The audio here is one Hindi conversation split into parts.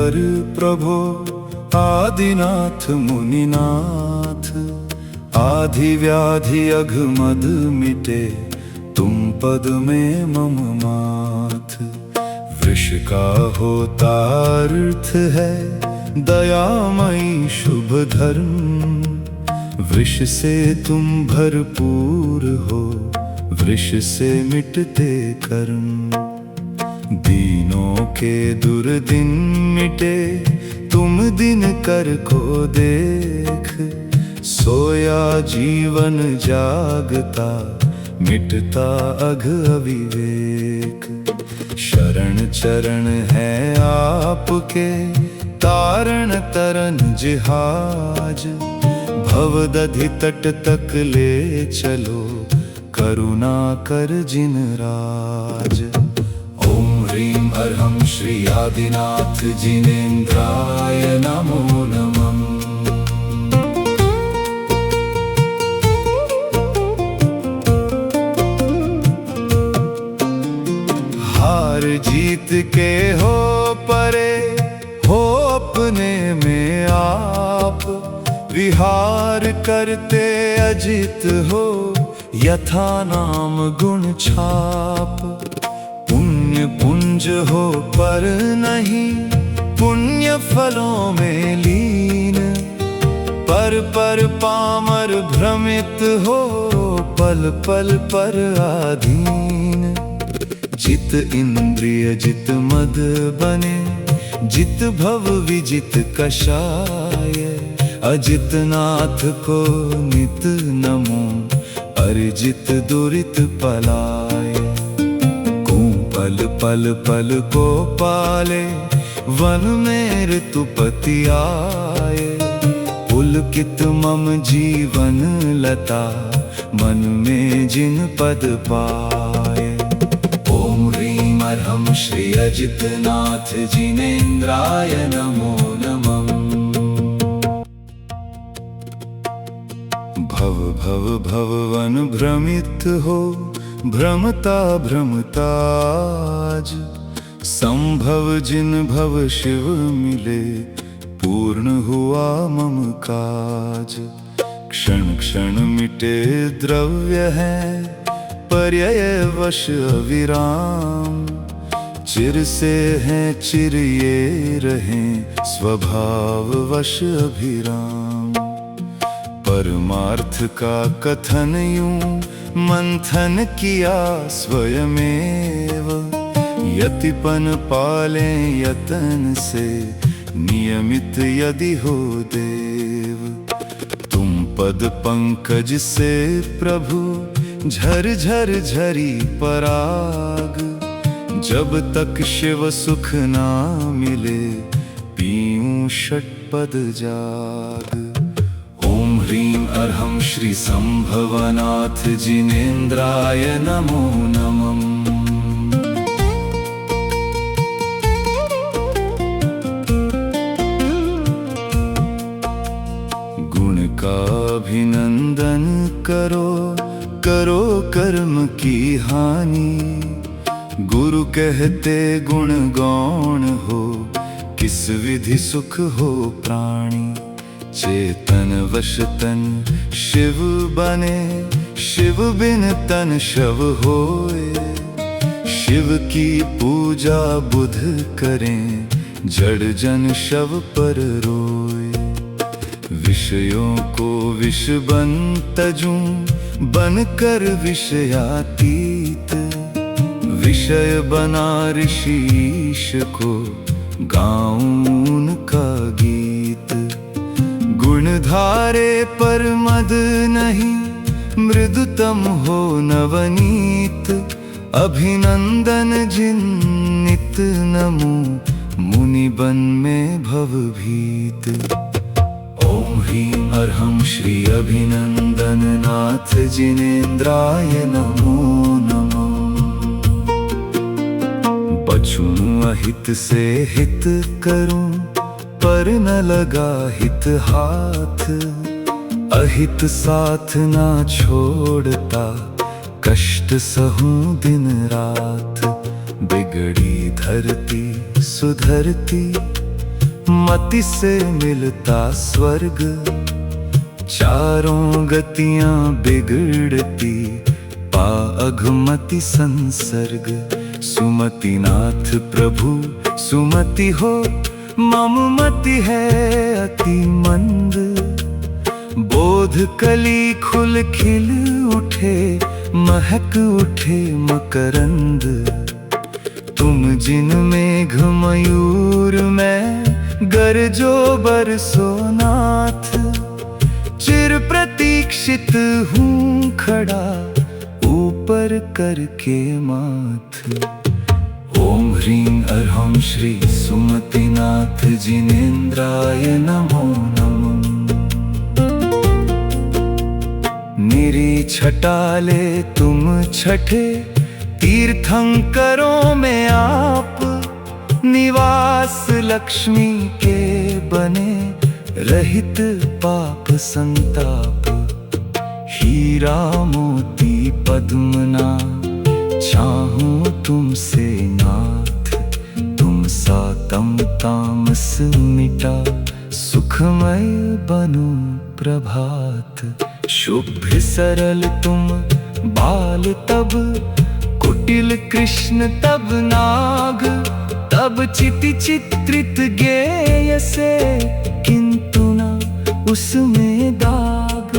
कर प्रभो आदिनाथ मुनिनाथ। आधि व्याधि अघमद मिटे तुम पद में मम माथ। वृष का होता अर्थ है दयामयी शुभ धर्म। वृष से तुम भरपूर हो, वृष से मिटते कर्म। दीनों के दुर्दिन मिटे तुम दिन कर को देख। सोया जीवन जागता मिटता अघ अविवेक। शरण चरण है आपके तारण तरन जिहाज। भवदधि तट तक ले चलो करुणा कर जिन राज। ओम ह्रीं अर्हं श्री आदिनाथ जिनेन्द्राय नमो नमः। हार जीत के हो परे हो अपने में आप। विहार करते अजित हो यथा नाम गुण छाप। पुण्य पुंज हो पर नहीं पुण्य फलों में लीन। पर पामर भ्रमित हो पल पल पर आधीन। जित इंद्रिय जित मद बने जित भव विजित कषाय। अजित नाथ को नित नमो अर्जित दुरित पलाय। पल पल पल को पाले वन में ऋतुपति आए। पुलकित मम जीवन लता मन में जिन पद पाए। ओम ह्रीं अर्हं श्री अजितनाथ जिनेन्द्राय नमो नमः। भव भव भवन भ्रमित हो भ्रमता भ्रमताज। संभव जिन भव शिव मिले पूर्ण हुआ मम काज। क्षण क्षण मिटे द्रव्य है पर्यय वश अविराम। चिर से हैं चिर ये रहें स्वभाव वश अभिराम। परमार्थ का कथन यूं मंथन किया स्वयमेव। यतिपन पालें यतन से नियमित यदि हो देव। तुम पद पंकज से प्रभु झर झर झरी पराग। जब तक शिव सुख ना मिले पीऊं षटपद जाग। ओम ह्रीं अर्हं श्री संभवनाथ जिनेन्द्राय नमो नमः। गुण का अभिनंदन करो करो कर्म की हानि। गुरु कहते गुण गौण हो किस विधि सुख हो प्राणी। चेतन वश तन शिव बने शिव बिन तन शव होए। शिव की पूजा बुध करें जड़ जन शव पर रोए। विषयों को विष बन तजूं बन कर विषयातीत। विषय बना ऋषिश को गाऊं उनका गीत। गुण धारे पर मद नहीं मृदुतम हो नवनीत। अभिनंदन जिन नित नमो मुनि बन में भवभीत। ओम ह्रीं अर्हं श्री अभिनंदन नाथ जिनेन्द्राय नमो नमः। बचूं अहित से हित करूं पर न लगा हित हाथ। अहित साथ ना छोड़ता कष्ट सहूं दिन रात। बिगड़ी धरती सुधरती मति से मिलता स्वर्ग। चारों गतियां बिगड़ती, पा अघमति संसर्ग। सुमति नाथ प्रभु सुमति हो, मम मति है अति मंद। बोध कली खुल खिल उठे, महक उठे मकरंद। तुम जिन मेघ मयूर में, गरजो बरसो नाथ। चिर प्रतीक्षित हूँ खड़ा, ऊपर करके माथ। ओम ह्रीं अर्हं श्री सुमतिनाथ जिनेन्द्राय नमो नमः। निरी छटाले तुम छठे, तीर्थंकरों में आप। निवास लक्ष्मी के बने, रहित पाप संताप। हीरा मोती पद्मना, चाहूं तुमसे नाथ। तुम सा तम तामस मिटा, सुखमय बनो प्रभात। शुभ सरल तुम बाल तब, कुटिल कृष्ण तब नाग। तब चिति चित्रित गेय से, किंतु न उसमें दाग।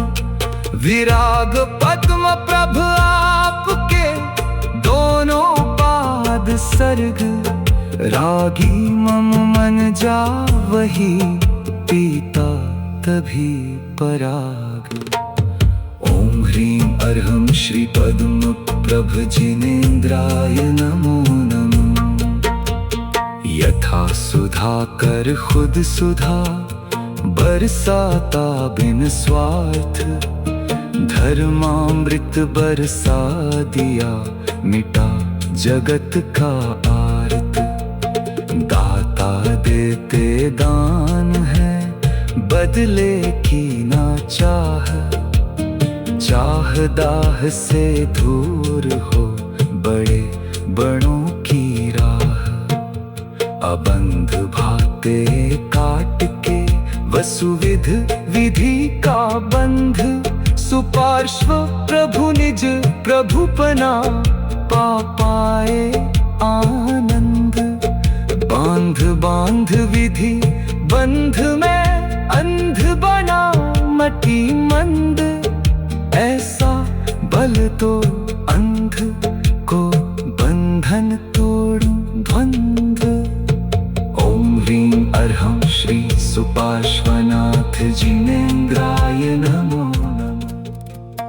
विराग पद्म प्रभ आपके, दोनों पाद सर्ग। रागी मम मन जा वही, पीता तभी पराग। ओम ह्रीं अर्हं श्री पद्म प्रभ जिनेन्द्राय नमो नमः। यथा सुधा कर खुद सुधा, बरसाता बिन स्वार्थ। धर्मामृत बरसा दिया, मिटा जगत का आर्त। दाता देते दान है, बदले की ना चाह। चाह दाह से दूर हो, बड़े बड़ों की राह। अबंध भाते काट के, वसुविध विधि का बंध। सुपार्श्व प्रभु निज प्रभुपना, पा पाए आनंद। बांध बांध विधि बंध में, अंध बना मति मंद। ऐसा बल तो अंध को, बंधन तोड़ूं द्वंद्व। ओम ह्रीं अर्हं श्री सुपार्श्वनाथ जिनेन्द्राय नमो नमः।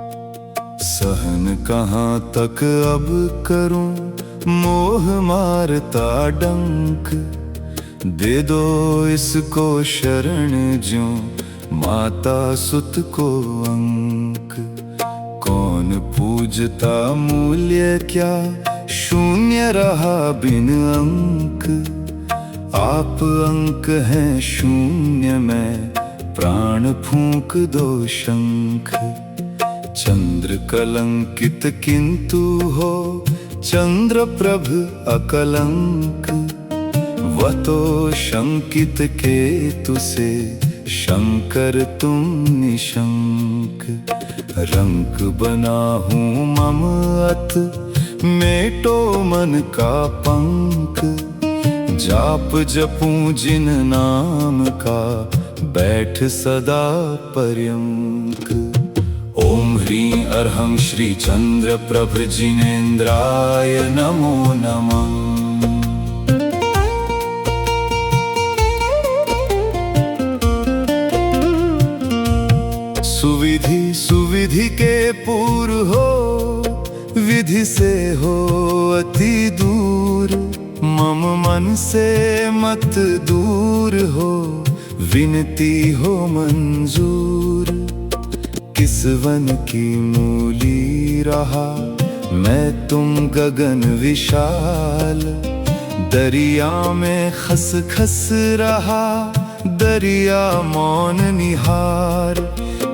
सहन कहाँ तक अब करूं, मोह मारता डंक। दे दो इसको शरण ज्यों, माता सुत को अंक। कौन पूजता मूल्य क्या, शून्य रहा बिन अंक। आप अंक हैं शून्य में, प्राण फूंक दो शंख। चंद्र कलंकित किंतु हो, चंद्र प्रभ अकलंक। वह तो शंकित केतु से, शंकर तुम निशंक। रंक बना हूँ मम अत, मेटो मन का पंक। जाप जपूं जिन नाम का, बैठ सदा पर्यंक। ओम ह्रीं अर्हं श्री चंद्र प्रभ जिनेन्द्राय नमो नमः। सुविधि सुविधि के पूर्व हो, विधि से हो अति दूर। मम मन से मत दूर हो, विनती हो मंजूर। किस वन की मूली रहा, मैं तुम गगन विशाल। दरिया में खस खस रहा, दरिया मौन निहार।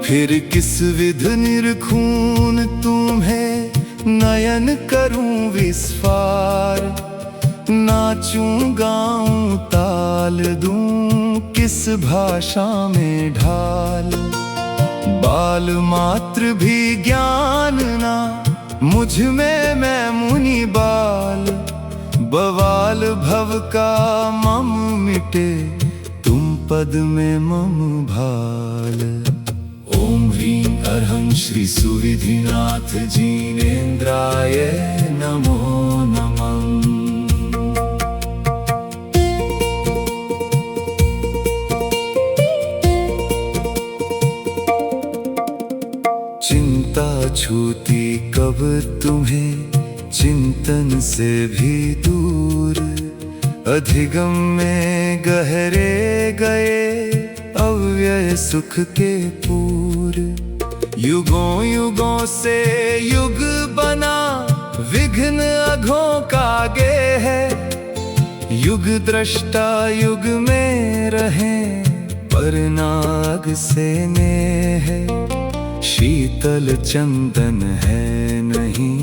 फिर किस विध निर्खून तुम्हें, नयन करूं विस्फार। नाचूं गाऊं ताल दूं, किस भाषा में ढाल। बाल मात्र भी ज्ञान ना, मुझ में मैं मुनि बाल। बवाल भव का मम मिटे, तुम पद में मम भाल। ओम ह्रीं अर्हं श्री सुविधिनाथ जिनेन्द्राय नमो नमः। चिंता छूती कब तुम्हें, चिंतन से भी दूर। अधिगम में गहरे गए, अव्यय सुख के पूर। युगों युगों से युग बना, विघ्न अघों का आगे है। युग दृष्टा युग में रहे, पर नाग से नेह है। शीतल चंदन है नहीं,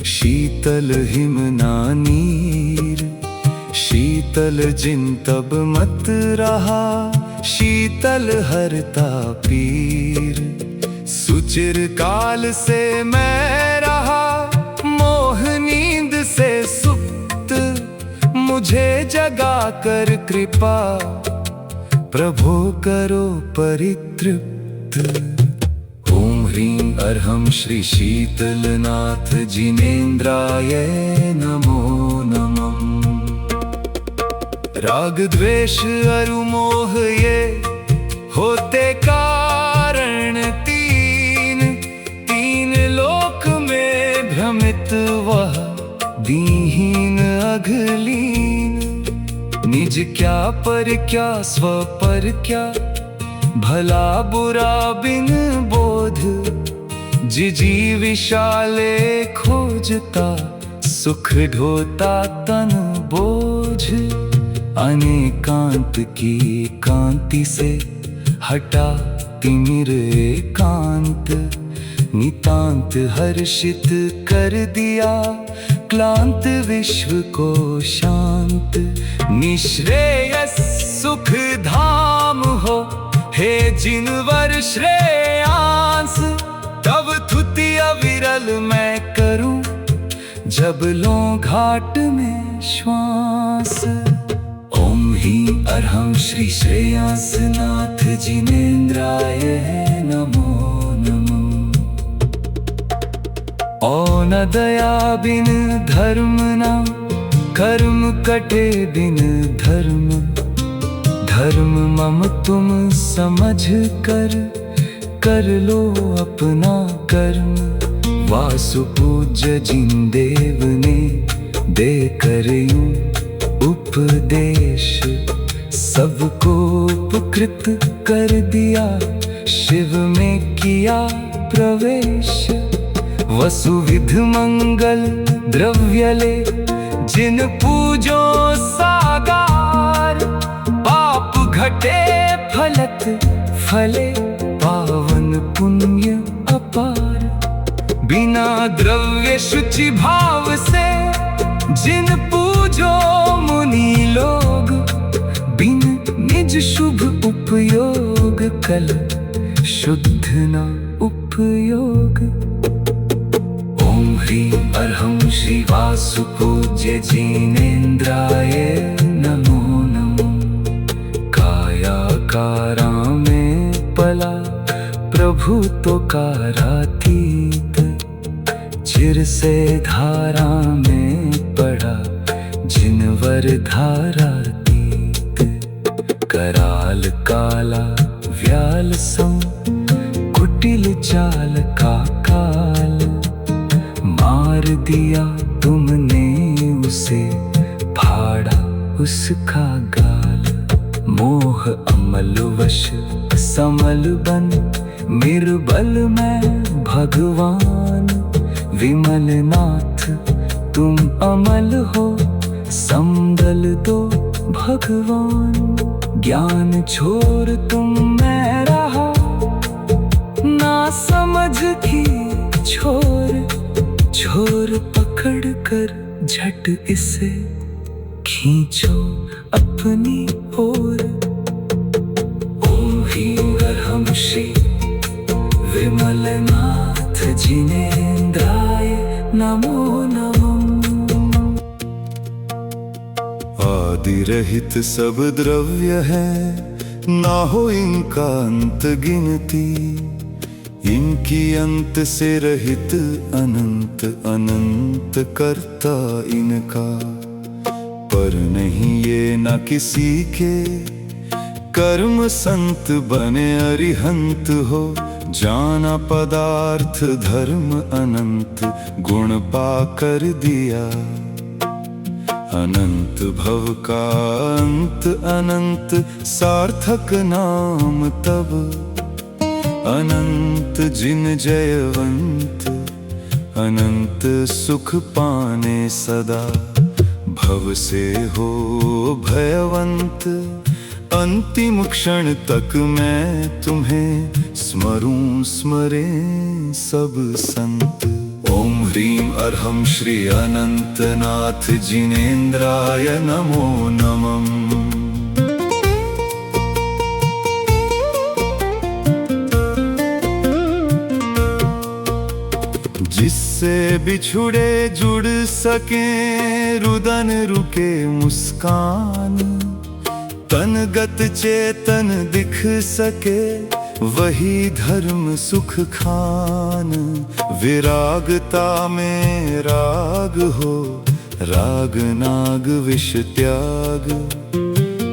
शीतल हिमना नीर। शीतल जिन तब मत रहा, शीतल हरता पीर। सुचिर काल से मैं रहा, मोह नींद से सुप्त। मुझे जगा कर कृपा, प्रभो करो परितृप्त। ओम ह्रीं अर्हं श्री शीतलनाथ जिनेन्द्राय नमो नमः। राग द्वेष अरु मोह ये होते कारण तीन। तीन लोक में भ्रमित वह, दीहीन अघलीन। निज क्या पर क्या, स्व पर क्या, भला बुरा बिन बोध। जिजी विशाले खोजता, सुख ढोता तन बोझ। अनेकांत की कांति से हटा तिमिर एकांत। नितांत हर्षित कर दिया, क्लांत विश्व को शांत। निश्रेयस सुख धाम हो, हे जिनवर श्रेयांस। तब थुति अविरल मैं करूं, जब लूं घाट में श्वास। ओम ह्रीं अर्हं श्री श्रेयांसनाथ जिनेन्द्राय नमो नमः। ओ न दया बिन धर्म ना, कर्म कटे बिन धर्म। धर्म मम तुम समझ कर लो अपना कर्म। वासु पूज्य जिन देव ने दे कर यूं उपदेश। सबको उपकृत कर दिया, शिव में किया प्रवेश। वसुविध मंगल द्रव्य ले, जिन पूजो सागार। पाप घटे फलत फले, पावन पुण्य अपार। बिना द्रव्य शुचि भाव से, जिन पूजो मुनि लोग। बिन निज शुभ उपयोग, कल शुद्ध न उपयोग। ओम ह्रीं अर्हं श्री वासुपूज्य जिनेन्द्राय नमो नमः। कायाकारा में पला, प्रभु तो कारातीत। चिर से धारा में पड़ा, जिनवर धारातीत। कराल काला व्याल सम, कुटिल चाल का काल। मार दिया तुमने उसे, फाड़ा उसका गाल। मोह अमल वश समल बन, निर्बल मैं भगवान। विमल नाथ तुम अमल हो, संबल दो भगवान। ज्ञान छोड़ तुम मैं रहा, ना समझ की छोर पकड़ कर झट इसे खींचो अपनी ओर। प्रेरित सब द्रव्य है, ना हो इनका अंत गिनती। इनकी अंत से रहित अनंत अनंत करता इनका। पर नहीं ये न किसी के कर्म संत बने अरिहंत हो। जाना पदार्थ धर्म अनंत, गुण पा कर दिया अनंत। भव का अंत अनंत, सार्थक नाम तब अनंत। जिन जयवंत अनंत सुख पाने सदा। भव से हो भयवंत, अंतिम क्षण तक मैं तुम्हें स्मरूं स्मरे सब संत। ओम ह्रीं अर्हं श्री अनंतनाथ जिनेन्द्राय नमो नमः। जिससे बिछुड़े जुड़ सके, रुदन रुके मुस्कान। तनगत चेतन दिख सके, वही धर्म सुख खान। विरागता में राग हो, राग नाग विष त्याग।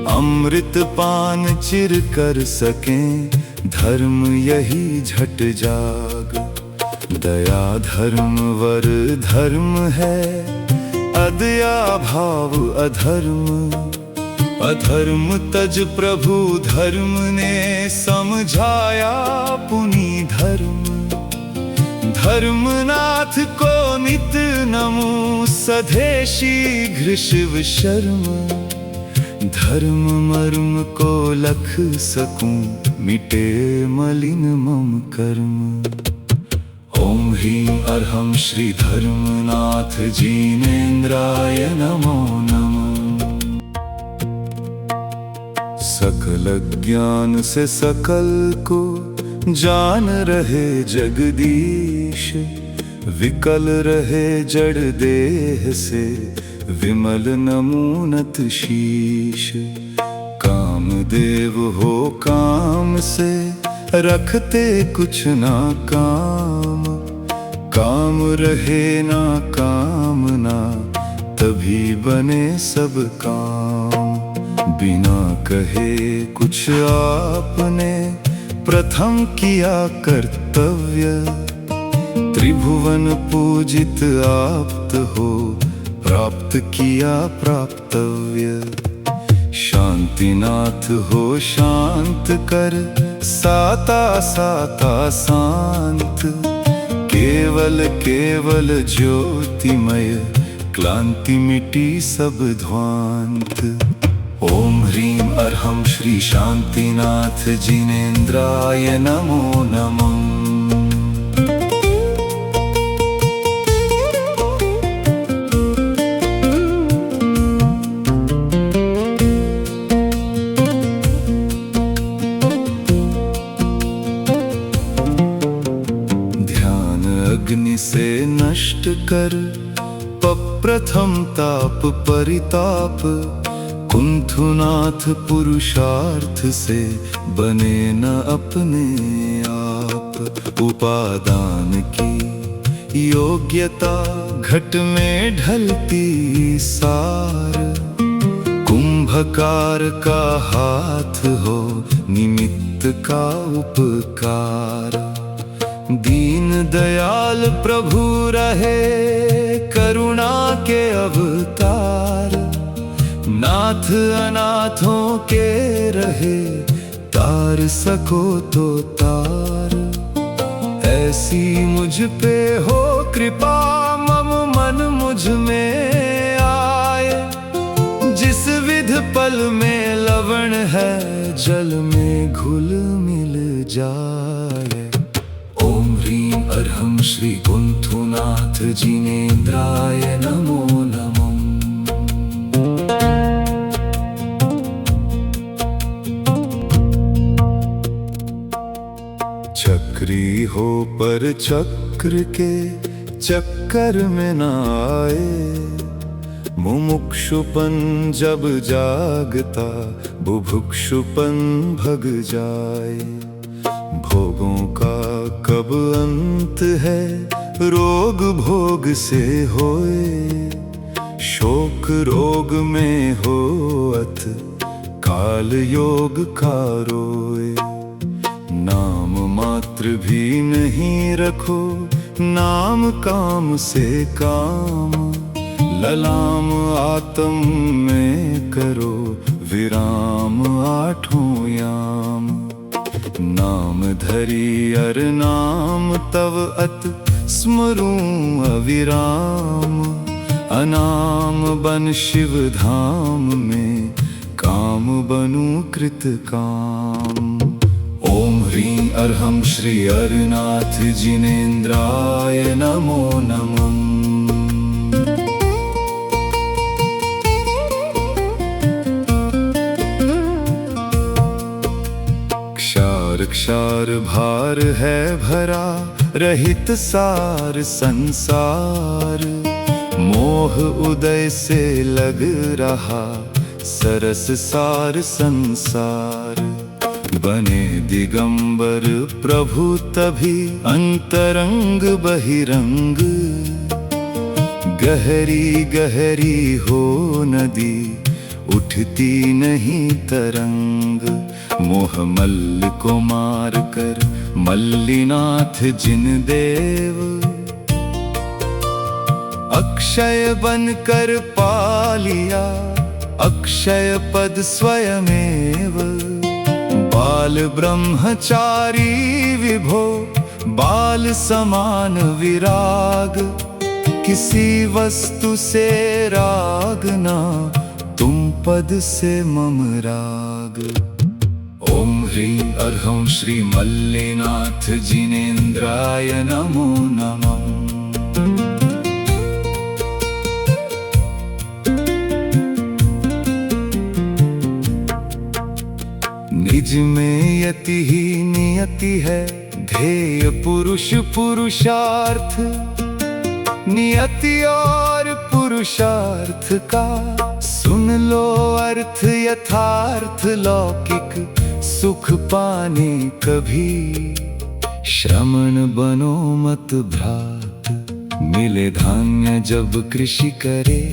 अमृत पान चिर कर सकें, धर्म यही झट जाग। दया धर्म वर धर्म है, अदया भाव अधर्म। अधर्म तज प्रभु धर्म ने, समझाया पुनि धर्म। धर्मनाथ को नित नमो, सधेशी घृष्व शर्म। धर्म मर्म को लख सकूं, मिटे मलिन मम कर्म। ओम ह्रीं अर्हं श्री धर्मनाथ जिनेन्द्राय नमो नमः। सकल ज्ञान से सकल को जान रहे जगदीश। विकल रहे जड़ देह से, विमल नमूनत शीश। कामदेव हो काम से, रखते कुछ ना काम। काम रहे ना कामना, तभी बने सब काम। बिना कहे कुछ आपने, प्रथम किया कर्तव्य। त्रिभुवन पूजित आप्त हो, प्राप्त किया प्राप्तव्य। शांतिनाथ हो शांत कर, साता साता शांत। केवल केवल ज्योतिमय, क्लांति मिटी सब ध्वांत। ओम ह्रीं अर्हं श्री शांतिनाथ जिनेन्द्राय नमो नमः। ध्यान अग्नि से नष्ट कर, प्रथम ताप परिताप। कुंथुनाथ पुरुषार्थ से, बने न अपने आप। उपादान की योग्यता, घट में ढलती सार। कुंभकार का हाथ हो, निमित्त का उपकार। दीन दयाल प्रभु रहे, करुणा के अवतार। नाथ अनाथों के रहे, तार सको तो तार। ऐसी मुझ पे हो कृपा, मम मन मुझ में आए। जिस विध पल में लवण है, जल में घुल मिल जाए। ओम ह्रीं अर्हं श्री कुंथुनाथ जिनेन्द्राय नमो नमः। चक्री हो पर चक्र के, चक्कर में न आए। मुमुक्षुपन जब जागता बुभुक्षुपन भग जाए। भोगों का कब अंत है रोग भोग से होए। शोक रोग में होअत काल योग का रोए। नाम मात्र भी नहीं रखो नाम काम से काम। ललाम आत्म में करो विराम आठों याम। नाम धरी अर नाम तव अत स्मरूं अविराम। अनाम बन शिव धाम में काम बनूं कृत काम। ओम ह्रीं अर्हं श्री अरनाथ जिनेन्द्राय नमो नमः। क्षार क्षार भार है भरा रहित सार संसार। मोह उदय से लग रहा सरस सार संसार। बने दिगंबर प्रभु तभी अंतरंग बहिरंग। गहरी गहरी हो नदी उठती नहीं तरंग। मोह मल्ल को मार कर मल्लिनाथ जिन देव। अक्षय बनकर पा लिया अक्षय पद स्वयमेव। बाल ब्रह्मचारी विभो बाल समान विराग। किसी वस्तु से राग ना तुम पद से मम राग। ओम ह्रीं अर्हं श्री मल्लिनाथ जिनेन्द्राय नमो नमः। निज में यति ही नियति है ध्येय पुरुष पुरुषार्थ। नियति और पुरुषार्थ का सुन लो अर्थ यथार्थ। लौकिक सुख पाने कभी श्रमण बनो मत भ्रात। मिले धान्य जब कृषि करे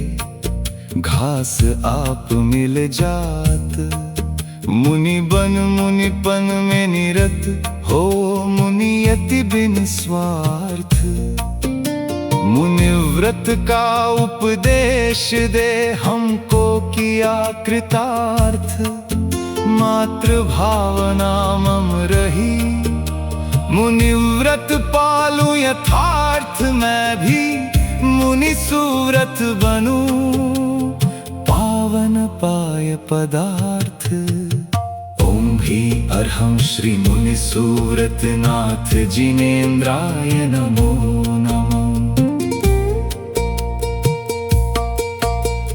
घास आप मिल जात। मुनि बन मुनिपन में निरत हो मुनियति बिन स्वार्थ। मुनि व्रत का उपदेश दे हमको किया कृतार्थ। मात्र भावना मम रही मुनि व्रत पालू यथार्थ। मैं भी मुनि सुव्रत बनूं पावन पाय पदार्थ। ओम ह्रीं अर्हं श्री मुनि सुव्रत नाथ जिनेन्द्राय नमो नमः।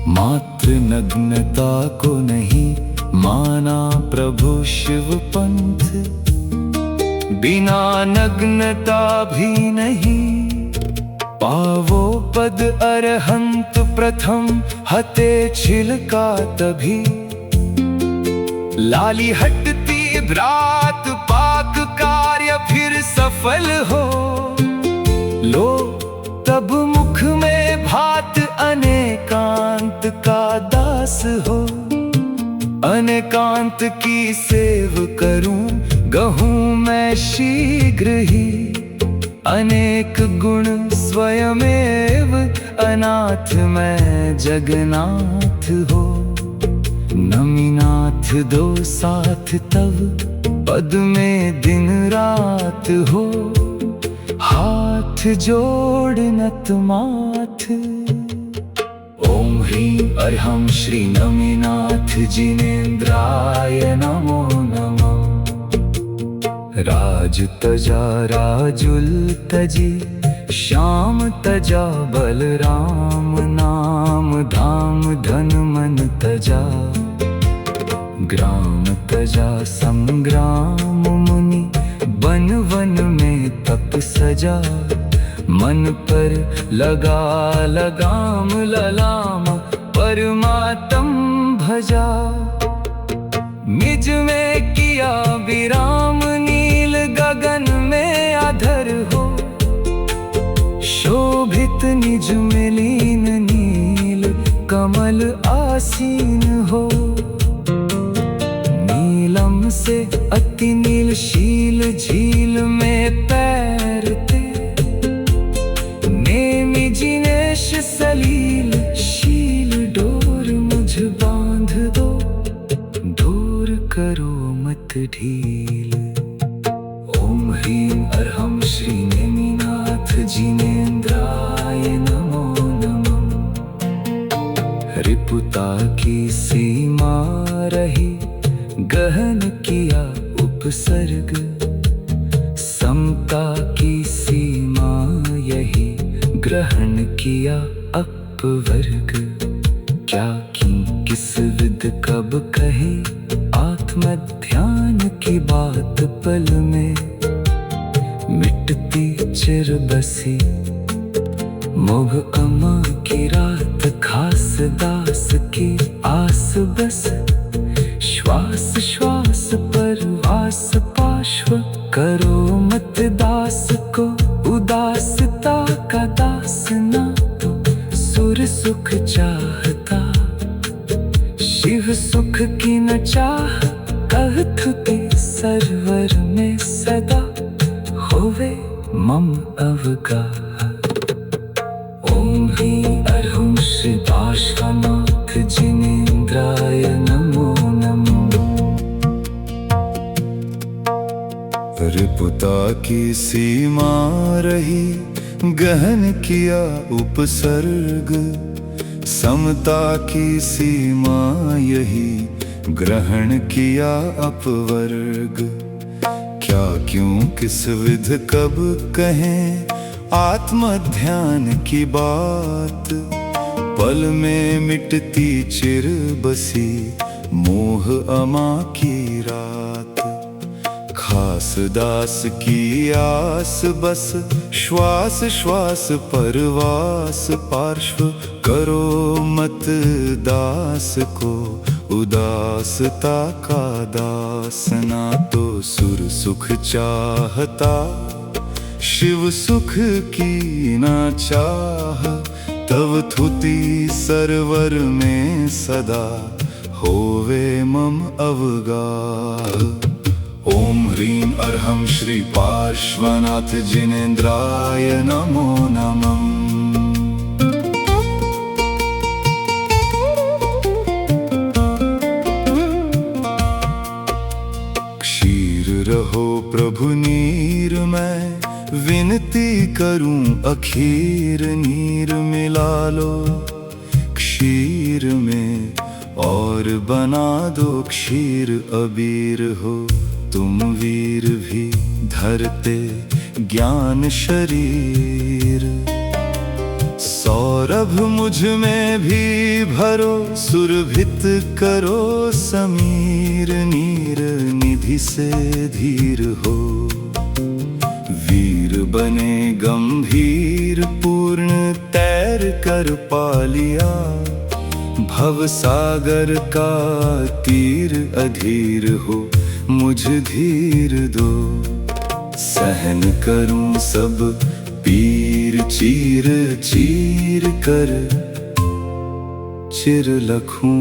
मात्र नग्नता को नहीं माना प्रभु शिव पंथ। बिना नग्नता भी नहीं पावो पद अरहंत। प्रथम हते छिलका तभी लाली हटती भ्रात। पाक कार्य फिर सफल हो लो तब मुख में भात। अनेकांत का दास हो अनेकांत की सेव करूं गहूं मैं शीघ्र ही। अनेक गुण स्वयमेव अनाथ मैं जगन्नाथ हो। नमीनाथ दो साथ तब पद में दिन रात हो। हाथ जोड़ नतमाथ। ओम ह्रीं अर्हं श्री नमीनाथ जिनेन्द्राय नमो नमः। राज तजा राजुल तजी श्याम तजा बलराम। नाम धाम धन मन तजा ग्राम तजा संग्राम। मुनि बन वन में तप सजा। मन पर लगा लगाम ललाम परमात्म भजा। निज में किया विराम, नील गगन में अधर हो। शोभित निज में लीन, नील कमल आसीन हो। नीलम से अति नीलशील, झील में तैरते। नेमि जिनेश सलील, शील डोर मुझ बांध दो। दूर करो मत ढील। ओम ह्रीं अर्हं श्री नेमिनाथ जिनेन्द्राय नमो नमः। रिपुता की सीमा रही, गहन किया उपसर्ग। समता की सीमा यही, ग्रहण किया अपवर्ग। क्या की किस विद कब कहे, आत्मध्यान की बात पल में। मिटती चिर बसी, मोह अमा की रात। खास दास की आस बस, श्वास श्वास पर वास। पार्श्व करो मत दास को, उदासता का दास ना तो। सुर सुख चाहता, शिव सुख की न चाह। कहथुति सरवर में सदा, होवे मम अवगाह। ओम ह्रीं अर्हं श्री पार्श्वनाथ जिनेन्द्राय नमो नमः। रिपुता की सीमा रही, गहन किया उपसर्ग। समता की सीमा यही, ग्रहण किया अपवर्ग। क्या क्यों किस विध कब कहें, आत्मध्यान की बात। पल में मिटती चिर बसी, मोह अमा की रात। खास दास की आस बस, श्वास श्वास परवास। पार्श्व करो मत दास को, उदासता का दास ना तो। सुर सुख चाहता, शिव सुख की ना चाह। तव थुति सरवर में सदा, होवे मम अवगाह। ओम ह्रीं अर्हं श्री पार्श्वनाथ जिनेन्द्राय नमो नमः। क्षीर रहो प्रभु नीर में, विनती करूं अखीर। नीर मिला लो क्षीर में, और बना दो क्षीर अबीर हो। तुम वीर भी धरते ज्ञान शरीर। सौरभ मुझ में भी भरो, सुरभित करो समीर। नीर निधि से धीर हो, वीर बने गंभीर। पूर्ण तैर कर पा लिया, भव सागर का तीर। अधीर हो मुझ धीर दो, सहन करूं सब पीर। चीर चीर कर चिर लखूं,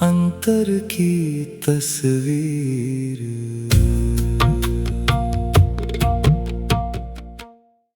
अंतर की तस्वीर।